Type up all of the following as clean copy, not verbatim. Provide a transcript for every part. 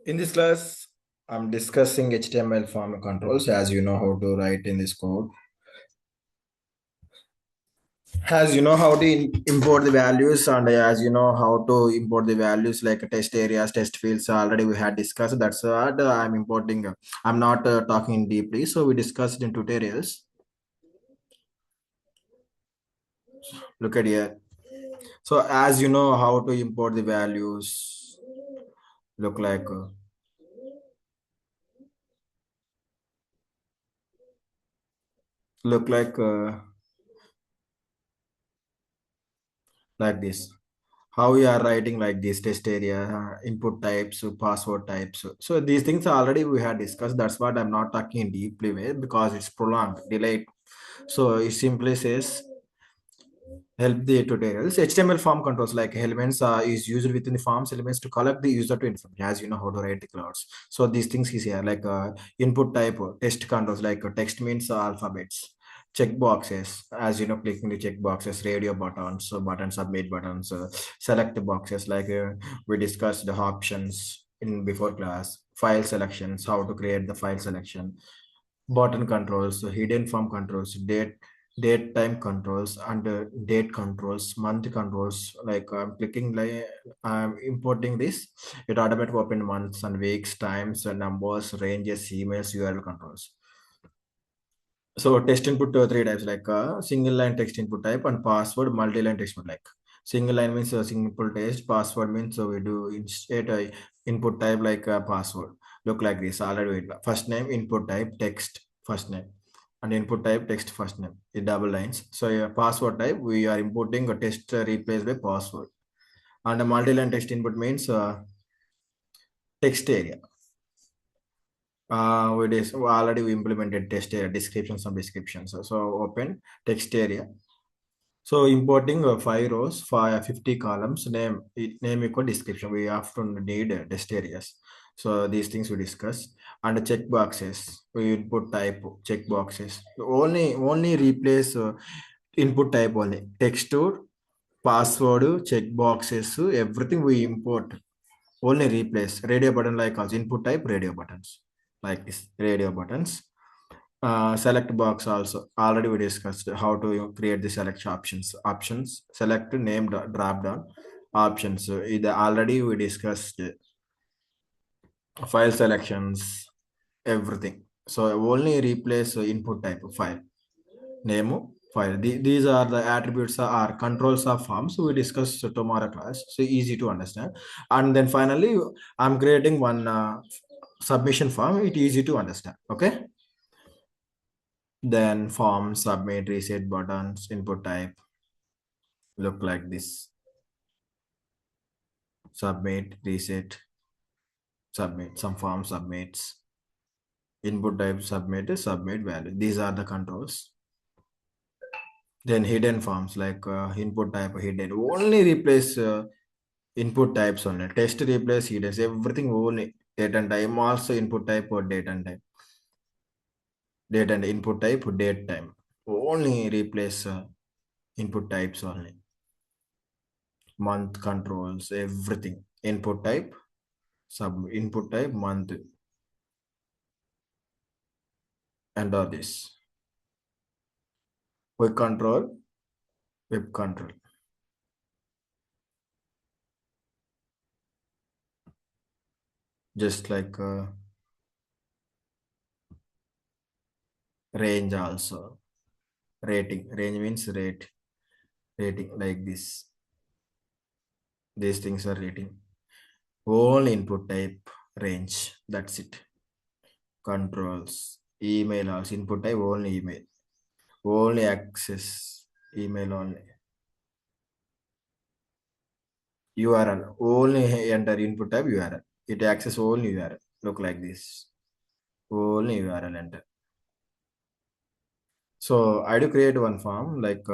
In this class, I'm discussing HTML form controls as you know how to write in this code. As you know how to import the values and as you know how to import the values like test areas, test fields already we had discussed. That's what I'm importing. I'm not talking deeply. So we discussed in tutorials. Look at here. So as you know how to import the values, look look like this. How we are writing like this test area, input types, password types. So these things already we had discussed. That's what I'm not talking in deeply way because it's prolonged, delayed. So it simply says help the tutorials. HTML form controls like elements is used within the forms elements to collect the user to information. As you know how to write the clouds. So these things is here like input type test controls like text means alphabets. Check boxes, as you know, clicking the check boxes, radio buttons, so button submit buttons, select the boxes like we discussed the options in before class, file selections, how to create the file selection, button controls, so hidden form controls, date time controls, and date controls, month controls. Like I'm clicking like I'm importing this, it automatically open months and weeks, times, numbers, ranges, emails, URL controls. So text input three types like single line text input type and password multi-line text input like single line means a simple text, password means so we do instead input type like password. Look like this already. First name input type text first name and input type text first name is double lines. So password type we are importing a text replaced by password and a multi-line text input means text area. We already we implemented test area descriptions some descriptions. So open text area. So importing 5 rows, 50 columns, name equal description. We often need test areas. So these things we discuss. And check boxes. We input type check boxes. Only replace input type only. Texture, password, check boxes, everything we import. Only replace radio button like us. Input type radio buttons. Like this radio buttons. Select box also already we discussed how to create the selection options select name drop down options. So either already we discussed file selections everything. So only replace input type file name file. These are the attributes are controls of forms we discussed tomorrow class, so easy to understand. And then finally I'm creating one submission form, it easy to understand. Okay, then form submit reset buttons input type look like this, submit reset submit some form submits input type submit value. These are the controls. Then hidden forms like input type hidden only replace input types only, test replace hidden everything only. Date and time also input type or date and time, date and input type date time only replace input types only. Month controls everything, input type sub input type month and all this. Web control, web control. Just like range also. Rating. Range means rate. Rating like this. These things are rating. All input type range. That's it. Controls. Email also. Input type only email. Only access. Email only. URL. Only enter input type URL. It access only URL. Look like this. Only URL enter. So I do create one form like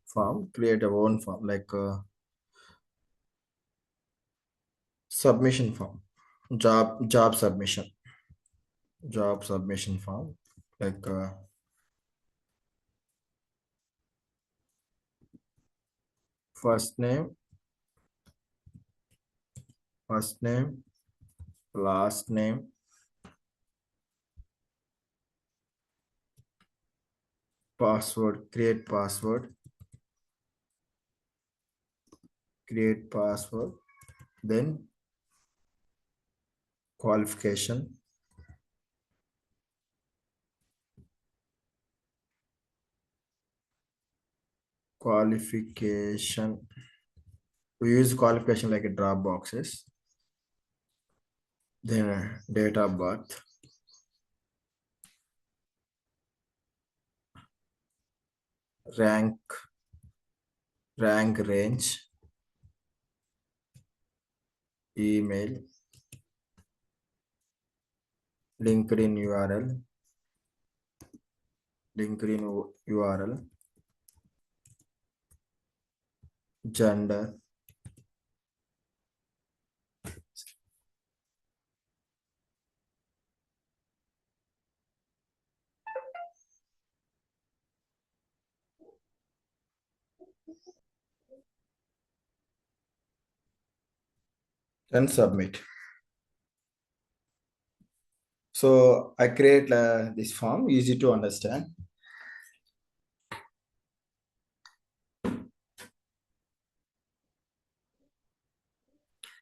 form, create a own form like submission form, job submission, job submission form like first name, first name, last name, password, create password, then qualification, qualification. We use qualification like a drop boxes, then date of birth, rank, rank range, email, LinkedIn URL, LinkedIn URL, gender, and submit. So I create this form, easy to understand.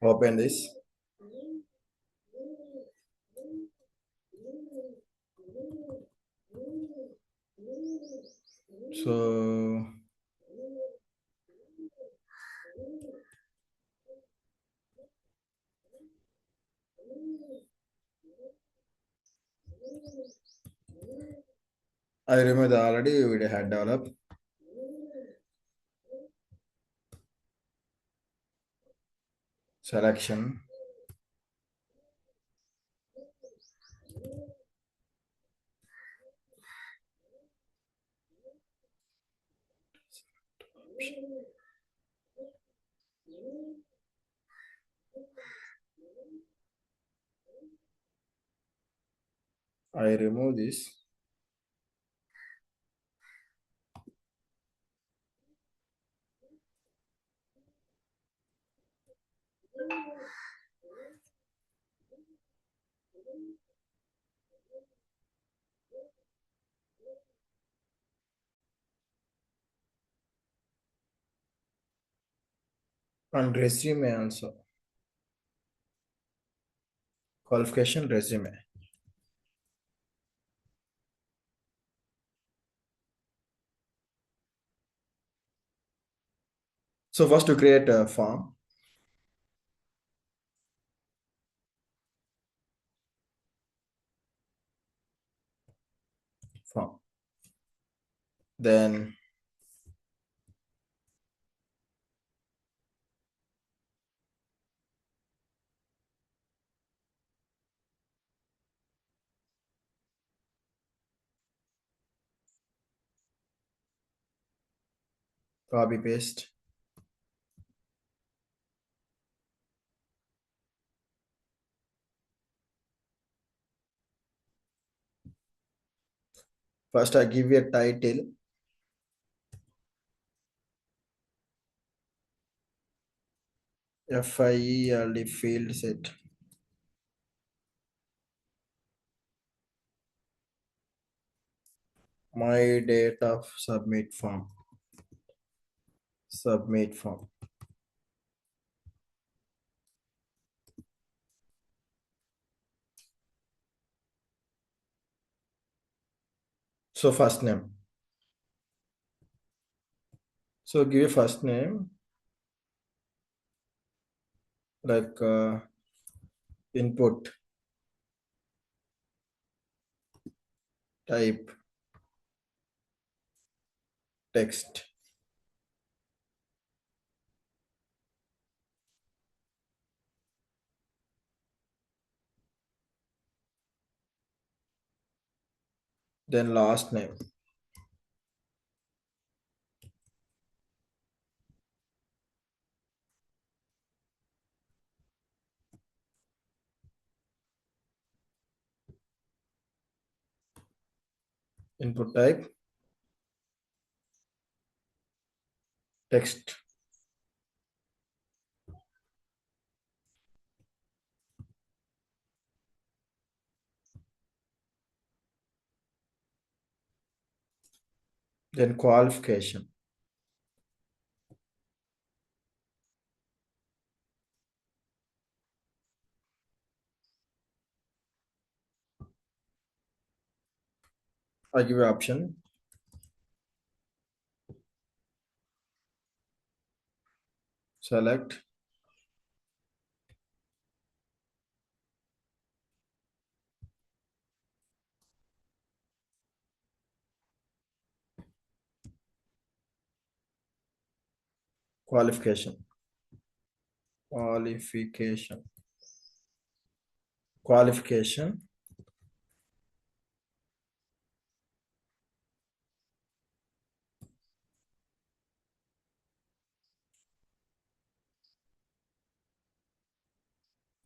Open this. So I remember the already we had developed. Selection. I remove this. And resume also. Qualification resume. So first to create a form. Form. Then copy paste. First I give you a title. Field field set. My date of submit form. Submit form. So first name. So give a first name like input type text. Then last name. Input type text. Then qualification. I give you option. Select qualification. Qualification. Qualification.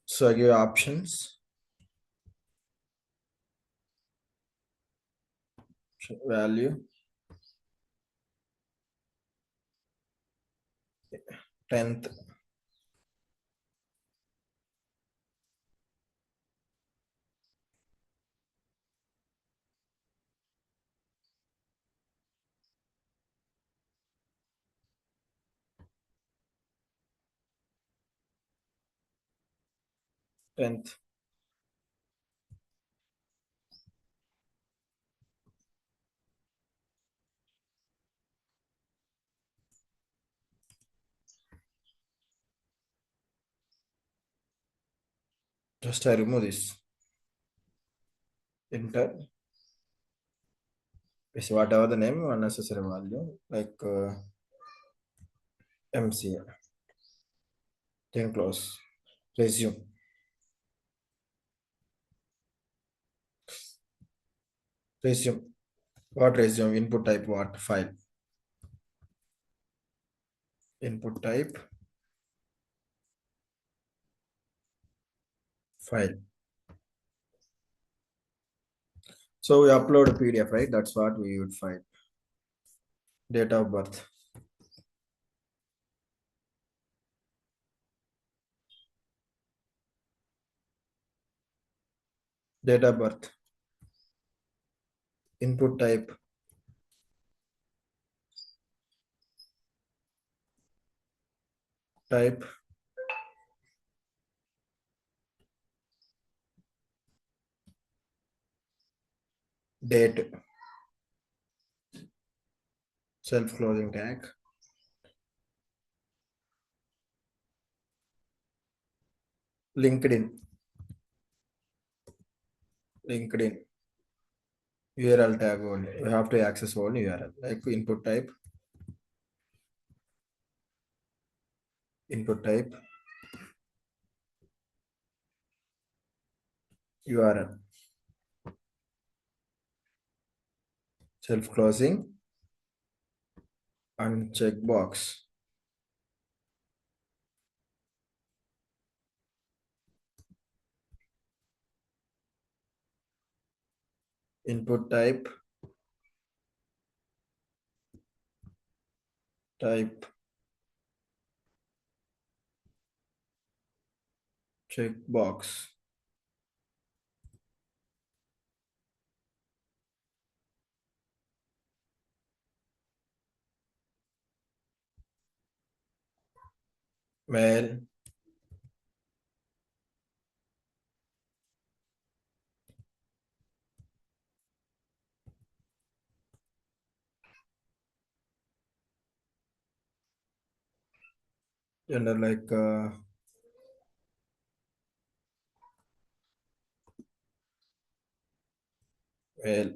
So I give you options. Value 10th, 10th. Just I remove this. Enter. Is whatever the name unnecessary value like MC. Then close. Resume. Resume. What resume? Input type what? File. Input type file. So we upload a PDF, right? That's what we would find. Date of birth. Date of birth. Input type. Type. Date. Self-closing tag. LinkedIn. LinkedIn. URL tag only. You have to access only URL. Like input type. Input type. URL. Self-closing. And checkbox. Input type. Type. Checkbox. Male. Gender like male.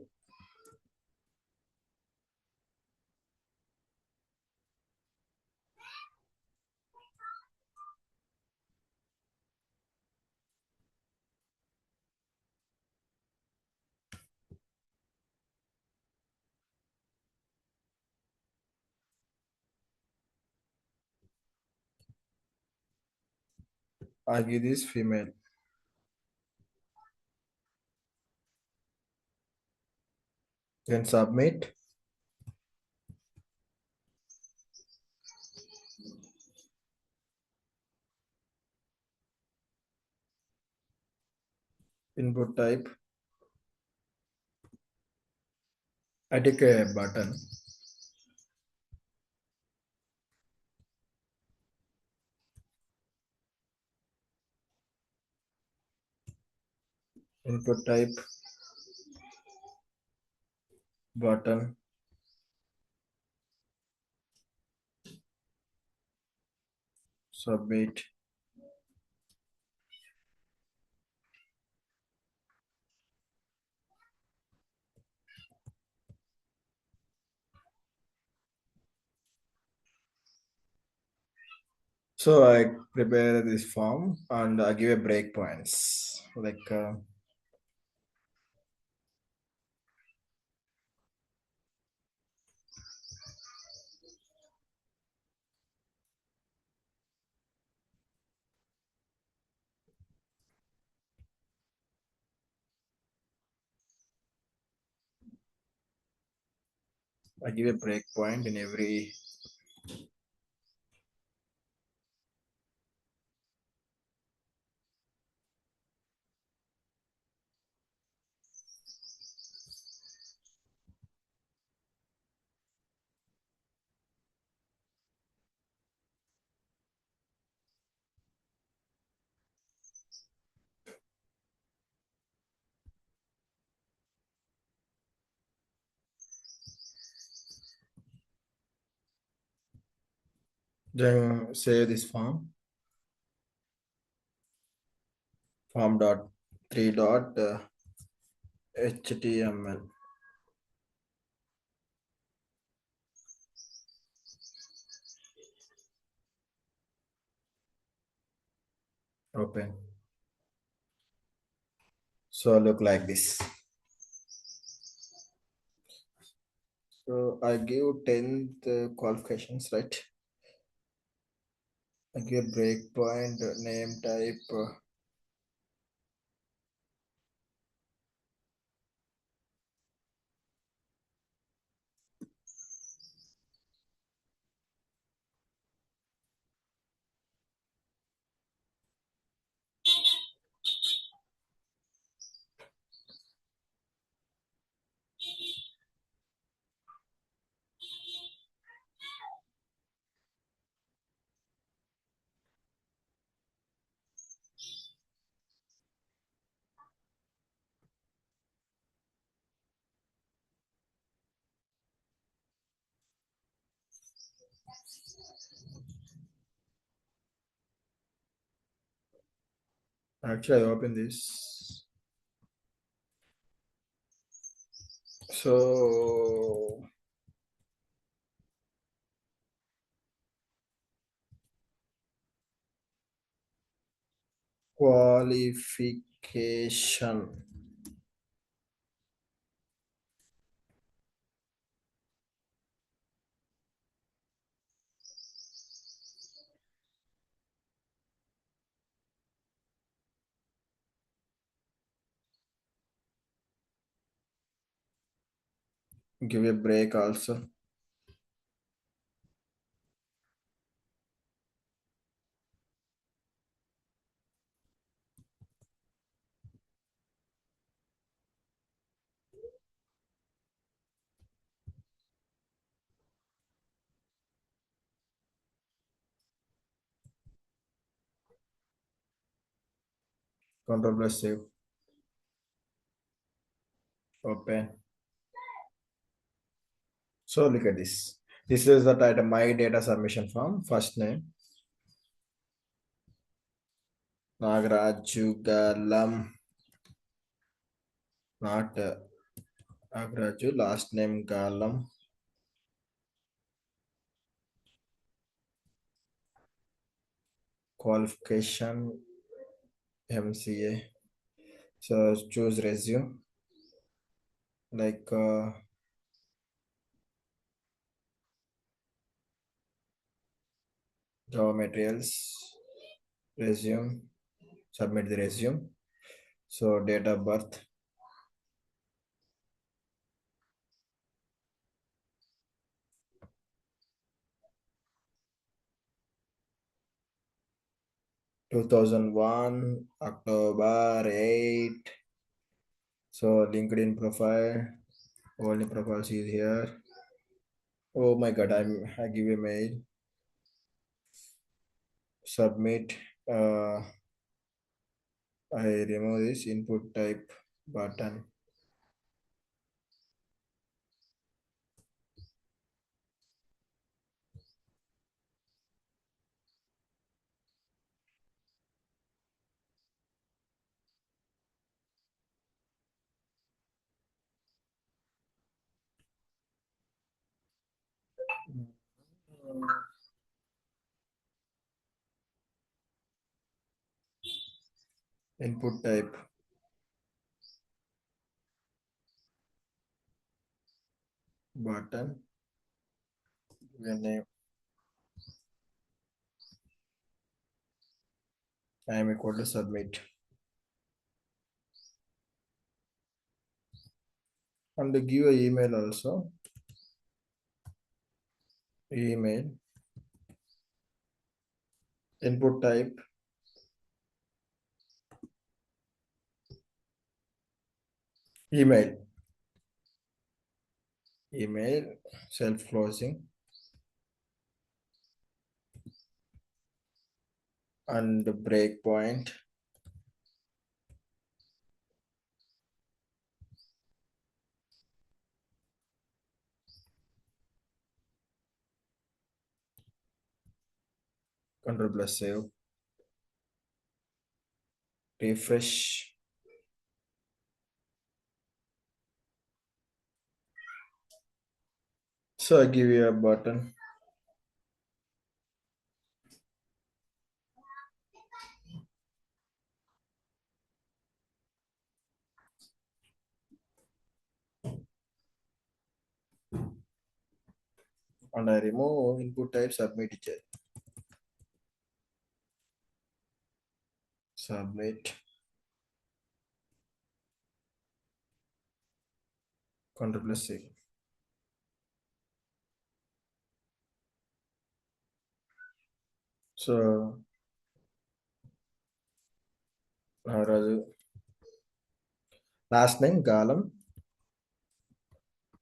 I give this female. Then submit. Input type. I take a button. input type, button, submit. So I prepare this form and I give a breakpoints. I give a breakpoint in every. Then save this form dot 3 dot html. Open. So look like this. So I give 10th qualifications, right? I give breakpoint, name type, actually I open this. So qualification. Give a break also. Control plus save. Open. So look at this. This is the title, my data submission form. First name, Nagaraju not Nagaraju, last name Galam, qualification MCA. So choose resume, like Java materials, resume, submit the resume. So date of birth, 2001, October 8. So LinkedIn profile, only profiles is here. Oh my god, I give a mail, submit. I remove this input type button. Input type button. Your name. I am equal to submit. And give a email also. Email. Input type email. Email. Self closing. And breakpoint. Control plus save. Refresh. So I give you a button. And I remove input type submit it. Submit. Control plus save. So Raju. Last name Galam.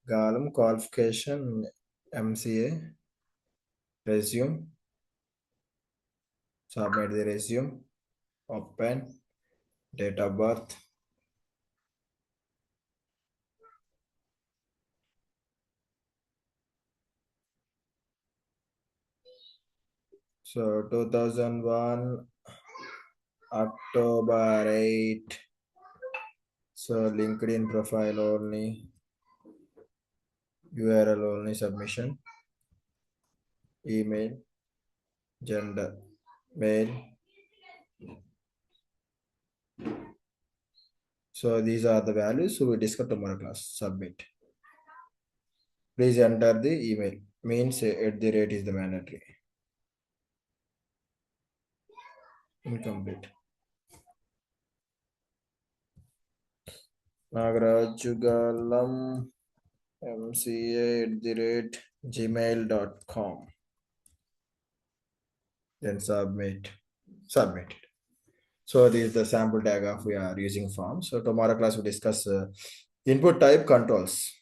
Galam qualification MCA. Resume. Submit the resume. Open. Date of birth. So 2001 October 8. So LinkedIn profile only. URL only submission. Email. Gender. Male. So these are the values. So we discuss tomorrow class. Submit. Please enter the email. Means at the rate is the mandatory. Incomplete. Nagaraj-Galam mca@gmail.com. Then submit. Submit it. So this is the sample tag of we are using form. So tomorrow class we discuss input type controls.